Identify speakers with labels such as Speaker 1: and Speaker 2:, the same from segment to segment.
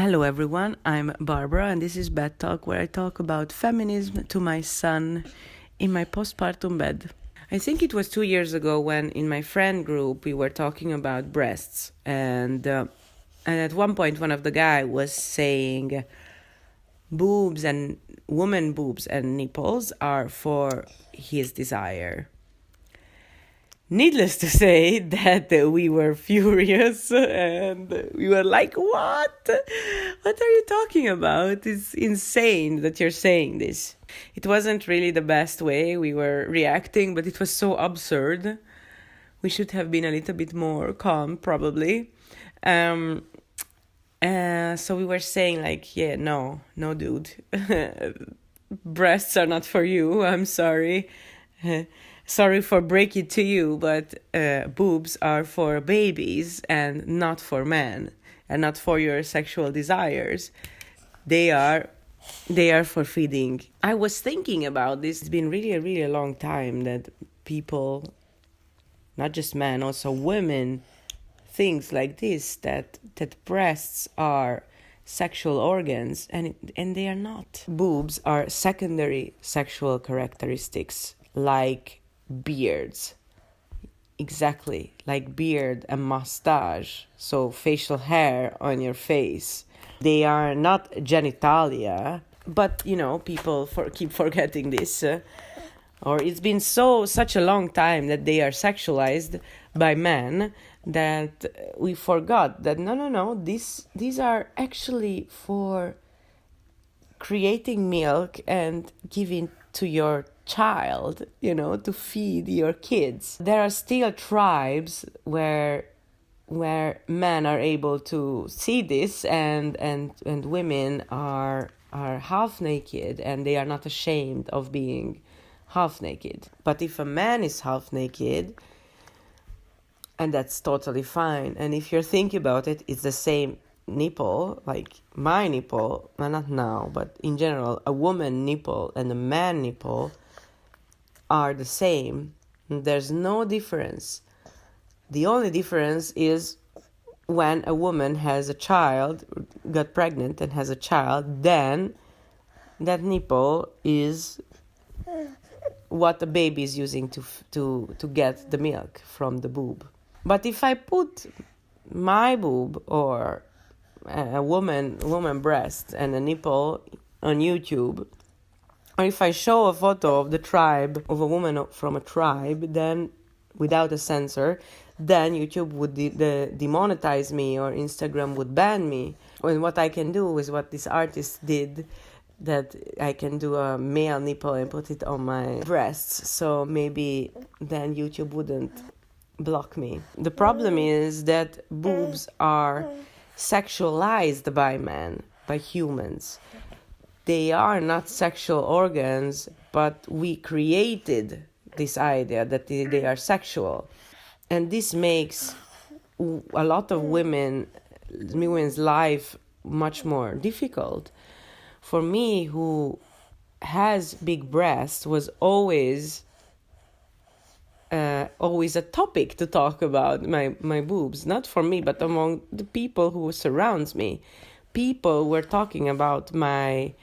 Speaker 1: Hello everyone, I'm Barbara and this is Bed Talk, where I talk about feminism to my son in my postpartum bed. I think it was 2 years ago when in my friend group we were talking about breasts, and at one point one of the guy was saying boobs and woman boobs and nipples are for his desire. Needless to say that we were furious and we were like, what? What are you talking about? It's insane that you're saying this. It wasn't really the best way we were reacting, but it was so absurd. We should have been a little bit more calm, probably. So we were saying like, yeah, no, dude. Breasts are not for you. I'm sorry. Sorry for breaking it to you, but boobs are for babies and not for men, and not for your sexual desires. They are for feeding. I was thinking about this. It's been really a long time that people, not just men, also women, things like this, that breasts are sexual organs, and they are not. Boobs are secondary sexual characteristics, like beards, exactly like beard and mustache, so facial hair on your face. They are not genitalia, but people keep forgetting this, or it's been such a long time that they are sexualized by men that we forgot that no, these are actually for creating milk and giving to your child, to feed your kids. There are still tribes where men are able to see this, and women are half naked, and they are not ashamed of being half naked. But if a man is half naked, and that's totally fine, and if you're thinking about it, it's the same nipple, like my nipple, well, not now, but in general, a woman nipple and a man nipple are the same. There's no difference. The only difference is when a woman has a child, got pregnant and has a child, then that nipple is what the baby is using to get the milk from the boob. But if I put my boob or a woman breast and a nipple on YouTube, or if I show a photo of the tribe, of a woman from a tribe, then without a censor, then YouTube would demonetize me, or Instagram would ban me. And what I can do is what this artist did, that I can do a male nipple and put it on my breasts. So maybe then YouTube wouldn't block me. The problem is that boobs are sexualized by men, by humans. They are not sexual organs, but we created this idea that they are sexual. And this makes a lot of women's life much more difficult. For me, who has big breasts, was always a topic to talk about my boobs. Not for me, but among the people who surrounds me. People were talking about my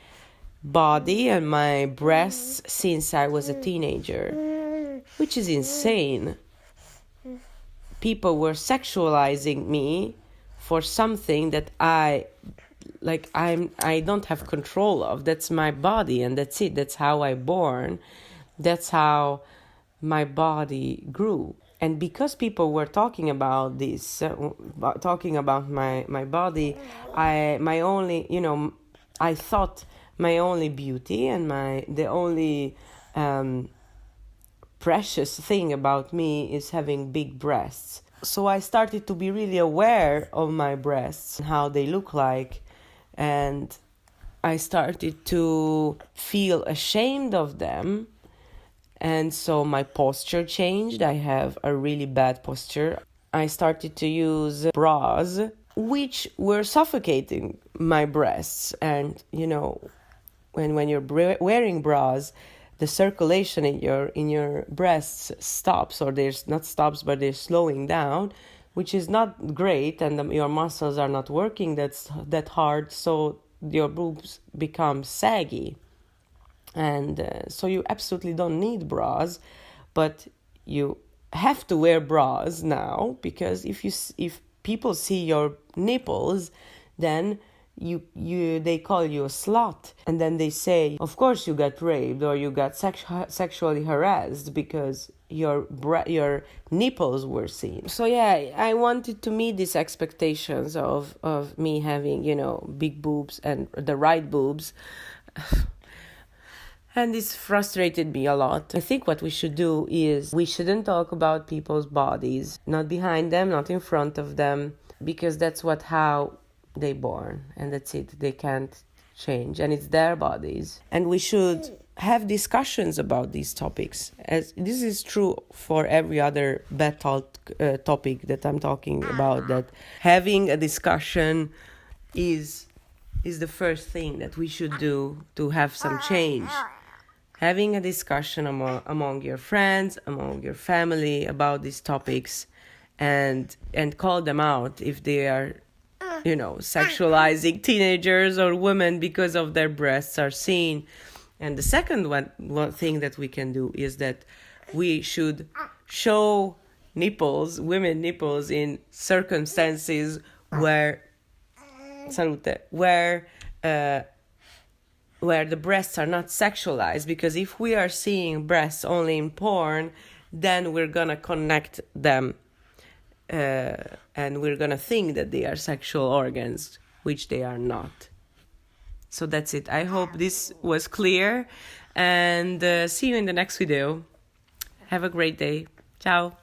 Speaker 1: body and my breasts since I was a teenager, which is insane. People were sexualizing me for something that I don't have control of. That's my body, and that's it. That's how I born. That's how my body grew. And because people were talking about this, talking about my body, I thought my only beauty and the only precious thing about me is having big breasts. So I started to be really aware of my breasts and how they look like, and I started to feel ashamed of them. And so my posture changed. I have a really bad posture. I started to use bras, which were suffocating my breasts. And, when you're wearing bras, the circulation in your breasts stops, or there's not stops, but they're slowing down. which is not great, and your muscles are not working that hard, so your boobs become saggy. And so you absolutely don't need bras, but you have to wear bras now, because if people see your nipples, then they call you a slut, and then they say, of course you got raped or you got sexually harassed because your nipples were seen. So yeah, I wanted to meet these expectations of me having, big boobs and the right boobs. And this frustrated me a lot. I think what we should do is we shouldn't talk about people's bodies, not behind them, not in front of them, because that's how they born, and that's it. They can't change, and it's their bodies. And we should have discussions about these topics, as this is true for every other bad topic that I'm talking about, that having a discussion is the first thing that we should do to have some change. Having a discussion among your friends, among your family about these topics, and call them out if they are, sexualizing teenagers or women because of their breasts are seen. And the second one thing that we can do is that we should show women nipples in circumstances where the breasts are not sexualized, because if we are seeing breasts only in porn, then we're gonna connect them and we're gonna think that they are sexual organs, which they are not. So that's it. I hope this was clear, and see you in the next video. Have a great day. Ciao.